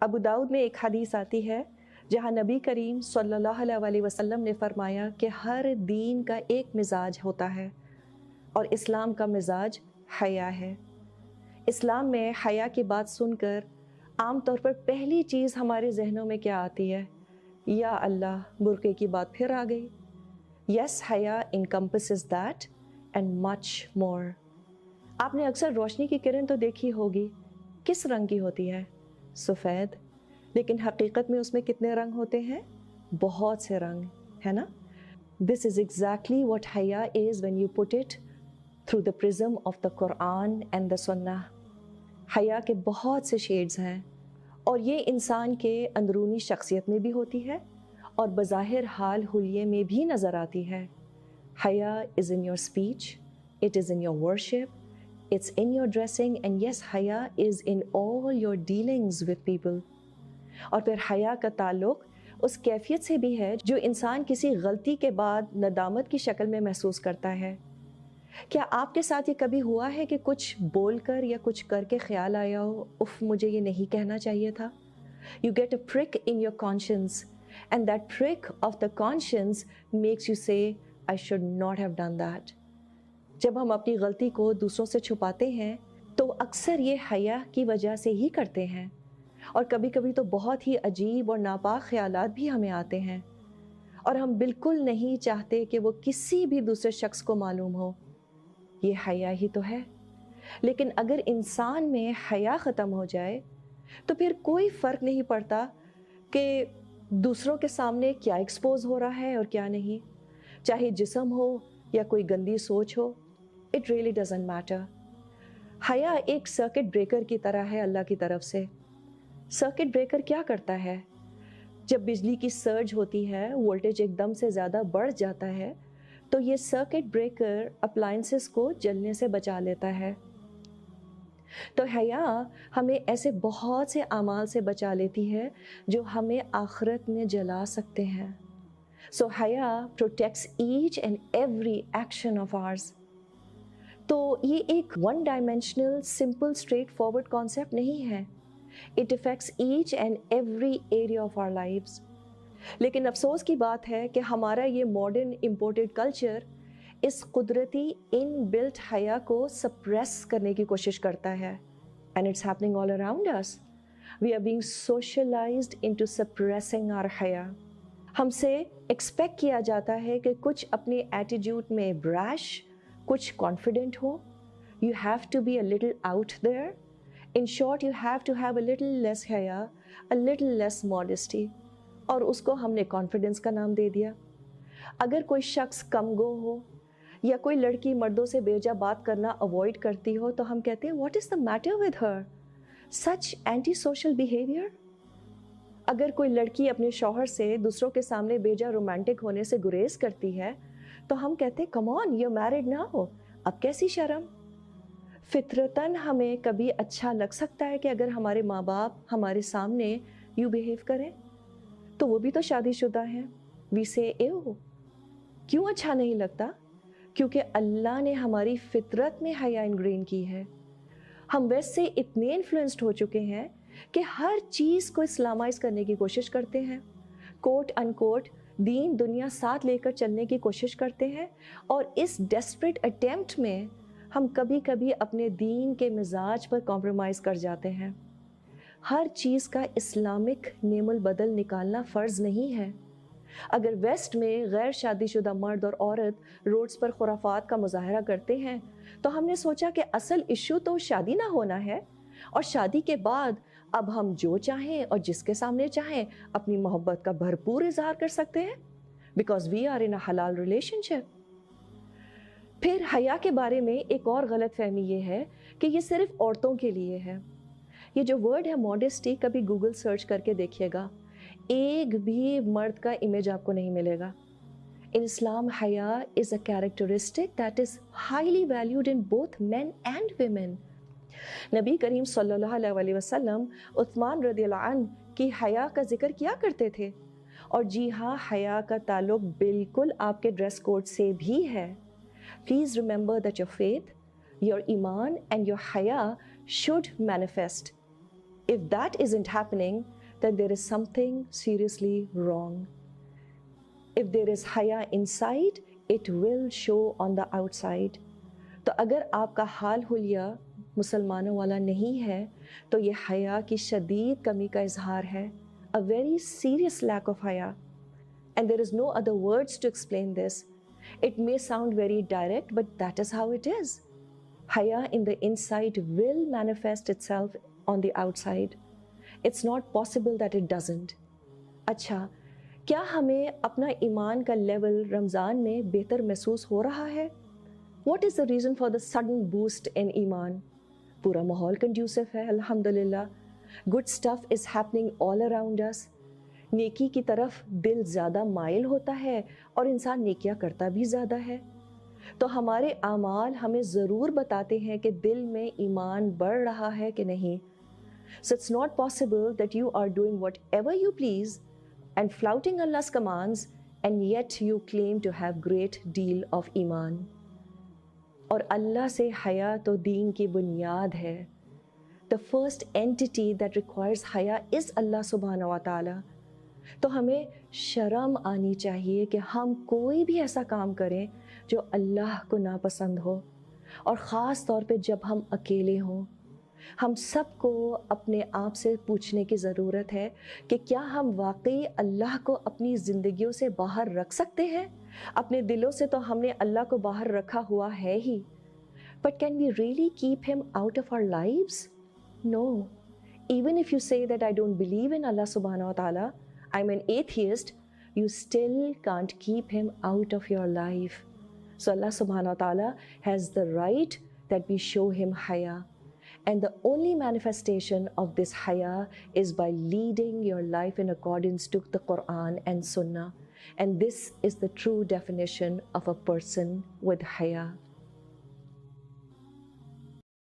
ابو داؤد میں ایک حدیث آتی ہے جہاں نبی کریم صلی اللہ علیہ وسلم نے فرمایا کہ ہر دین کا ایک مزاج ہوتا ہے اور اسلام کا مزاج حیا ہے۔ اسلام میں حیا کی بات سن کر عام طور پر پہلی چیز ہمارے ذہنوں میں کیا آتی ہے؟ یا اللہ، برقعے کی بات پھر آ گئی۔ یس، حیا encompasses that and much more۔ آپ نے اکثر روشنی کی کرن تو دیکھی ہوگی، کس رنگ کی ہوتی ہے؟ سفید۔ لیکن حقیقت میں اس میں کتنے رنگ ہوتے ہیں؟ بہت سے رنگ، ہے نا؟ This is exactly what حیا is when you put it through the prism of the Quran and the Sunnah۔ حیا کے بہت سے شیڈز ہیں اور یہ انسان کے اندرونی شخصیت میں بھی ہوتی ہے اور بظاہر حال حلیے میں بھی نظر آتی ہے۔ حیا is in your speech, it is in your worship, it's in your dressing, and yes, حیا is in all your dealings with people۔ اور پھر حیا کا تعلق اس کیفیت سے بھی ہے جو انسان کسی غلطی کے بعد ندامت کی شکل میں محسوس کرتا ہے۔ کیا آپ کے ساتھ یہ کبھی ہوا ہے کہ کچھ بول کر یا کچھ کر کے خیال آیا ہو، اف مجھے یہ نہیں کہنا چاہیے تھا؟ You get a prick in your conscience and that prick of the conscience makes you say, I should not have done that۔ جب ہم اپنی غلطی کو دوسروں سے چھپاتے ہیں تو اکثر یہ حیا کی وجہ سے ہی کرتے ہیں، اور کبھی کبھی تو بہت ہی عجیب اور ناپاک خیالات بھی ہمیں آتے ہیں اور ہم بالکل نہیں چاہتے کہ وہ کسی بھی دوسرے شخص کو معلوم ہو۔ یہ حیا ہی تو ہے۔ لیکن اگر انسان میں حیا ختم ہو جائے تو پھر کوئی فرق نہیں پڑتا کہ دوسروں کے سامنے کیا ایکسپوز ہو رہا ہے اور کیا نہیں، چاہے جسم ہو یا کوئی گندی سوچ ہو، اٹ ریئلی ڈزنٹ میٹر۔ حیا ایک سرکٹ بریکر کی طرح ہے اللہ کی طرف سے۔ سرکٹ بریکر کیا کرتا ہے؟ جب بجلی کی سرج ہوتی ہے، وولٹیج ایک دم سے زیادہ بڑھ جاتا ہے تو یہ سرکٹ بریکر اپلائنسز کو جلنے سے بچا لیتا ہے۔ تو حیا ہمیں ایسے بہت سے اعمال سے بچا لیتی ہے جو ہمیں آخرت میں جلا سکتے ہیں۔ سو حیا protects each and every action of ours. تو یہ ایک one dimensional simple straightforward concept نہیں ہے۔ It affects each and every area of our lives۔ لیکن افسوس کی بات ہے کہ ہمارا یہ ماڈرن امپورٹڈ کلچر اس قدرتی ان بلٹ حیا کو سپریس کرنے کی کوشش کرتا ہے، and it's happening all around us۔ We are being socialized into suppressing our حیا۔ ہم سے ایکسپیکٹ کیا جاتا ہے کہ کچھ اپنے ایٹیٹیوڈ میں براش، کچھ confident who. You have to be a little out there۔ In short, you have to have a little less حیا، a little less modesty، اور اس کو ہم نے کانفیڈنس کا نام دے دیا۔ اگر کوئی شخص کم گو ہو یا کوئی لڑکی مردوں سے بیجا بات کرنا اوائڈ کرتی ہو تو ہم کہتے ہیں what is the matter with her, such anti social behaviour. اگر کوئی لڑکی اپنے شوہر سے دوسروں کے سامنے بیجا رومانٹک ہونے سے گریز کرتی ہے تو ہم کہتے ہیں کم آن، یو میرڈ ناؤ، اب کیسی شرم۔ فطرتاً ہمیں کبھی اچھا لگ سکتا ہے کہ اگر ہمارے ماں باپ ہمارے سامنے یوں بیہیو کریں تو وہ بھی تو شادی شدہ ہیں، وی سے ایو۔ کیوں اچھا نہیں لگتا؟ کیونکہ اللہ نے ہماری فطرت میں حیا انگرین کی ہے۔ ہم ویسے سے اتنے انفلوئنسڈ ہو چکے ہیں کہ ہر چیز کو اسلامائز کرنے کی کوشش کرتے ہیں، کوٹ ان کوٹ دین دنیا ساتھ لے کر چلنے کی کوشش کرتے ہیں، اور اس ڈیسپریٹ اٹیمپٹ میں ہم کبھی کبھی اپنے دین کے مزاج پر کمپرومائز کر جاتے ہیں۔ ہر چیز کا اسلامک نیم البدل نکالنا فرض نہیں ہے۔ اگر ویسٹ میں غیر شادی شدہ مرد اور عورت روڈز پر خرافات کا مظاہرہ کرتے ہیں تو ہم نے سوچا کہ اصل ایشو تو شادی نہ ہونا ہے، اور شادی کے بعد اب ہم جو چاہیں اور جس کے سامنے چاہیں اپنی محبت کا بھرپور اظہار کر سکتے ہیں، بیکاز وی آر ان اے حلال ریلیشن شپ۔ پھر حیا کے بارے میں ایک اور غلط فہمی یہ ہے کہ یہ صرف عورتوں کے لیے ہے۔ یہ جو ورڈ ہے ماڈesty، کبھی گوگل سرچ کر کے دیکھیے گا، ایک بھی مرد کا امیج آپ کو نہیں ملے گا۔ In Islam, حیا is a characteristic that is highly valued in both men and women۔ نبی کریم صلی اللہ علیہ وسلم عثمان رضی اللہ عنہ کی حیا کا ذکر کیا کرتے تھے، اور جی ہاں، حیا کا تعلق بالکل آپ کے ڈریس کوڈ سے بھی ہے۔ Please remember that your faith, your iman and your حیا should manifest۔ If that isn't happening, then there is something seriously wrong. If there is haya inside, it will show on the outside. تو اگر آپ کا حال حلیہ مسلمانوں والا نہیں ہے تو یہ حیا کی شدید کمی کا اظہار ہے. A very serious lack of haya. And there is no other words to explain this. It may sound very direct, but that is how it is. Haya in the inside will manifest itself on the outside. It's not possible that it doesn't. اچھا, کیا ہمیں اپنا ایمان کا level رمضان میں بہتر محسوس ہو رہا ہے؟ What is the reason for the sudden boost in ایمان؟ پورا ماحول کنڈیوسو ہے الحمدللہ. Good stuff is happening all around us. نیکی کی طرف دل زیادہ مائل ہوتا ہے اور انسان نیکیاں کرتا بھی زیادہ ہے. تو ہمارے اعمال ہمیں ضرور بتاتے ہیں کہ دل میں ایمان بڑھ رہا ہے کہ نہیں. So it's not possible that you are doing whatever you please and flouting Allah's commands and yet you claim to have great deal of ایمان. اور اللہ سے حیا تو دین کی بنیاد ہے. The first entity that requires حیا is اللہ سبحانہ و تعالی. تو ہمیں شرم آنی چاہیے کہ ہم کوئی بھی ایسا کام کریں جو اللہ کو ناپسند ہو, اور خاص طور پہ جب ہم اکیلے ہوں. ہم سب کو اپنے آپ سے پوچھنے کی ضرورت ہے کہ کیا ہم واقعی اللہ کو اپنی زندگیوں سے باہر رکھ سکتے ہیں؟ اپنے دلوں سے تو ہم نے اللہ کو باہر رکھا ہوا ہے ہی. But can we really keep him out of our lives? No. Even if you say that I don't believe in Allah subhanahu wa ta'ala, I'm an atheist, you still can't keep him out of your life. So Allah subhanahu wa ta'ala has the right that we show him haya. And the only manifestation of this haya is by leading your life in accordance to the Quran and Sunnah. And this is the true definition of a person with haya.